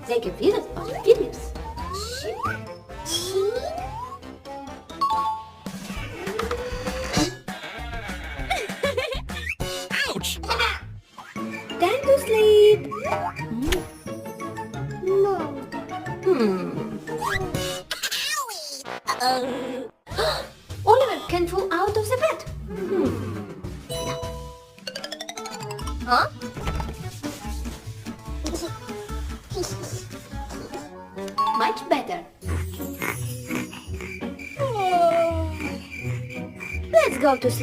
Take a few of the Philips. Ouch! Time to sleep. No. Oliver can fall out of the bed. Huh? Much better. Let's go to sleep.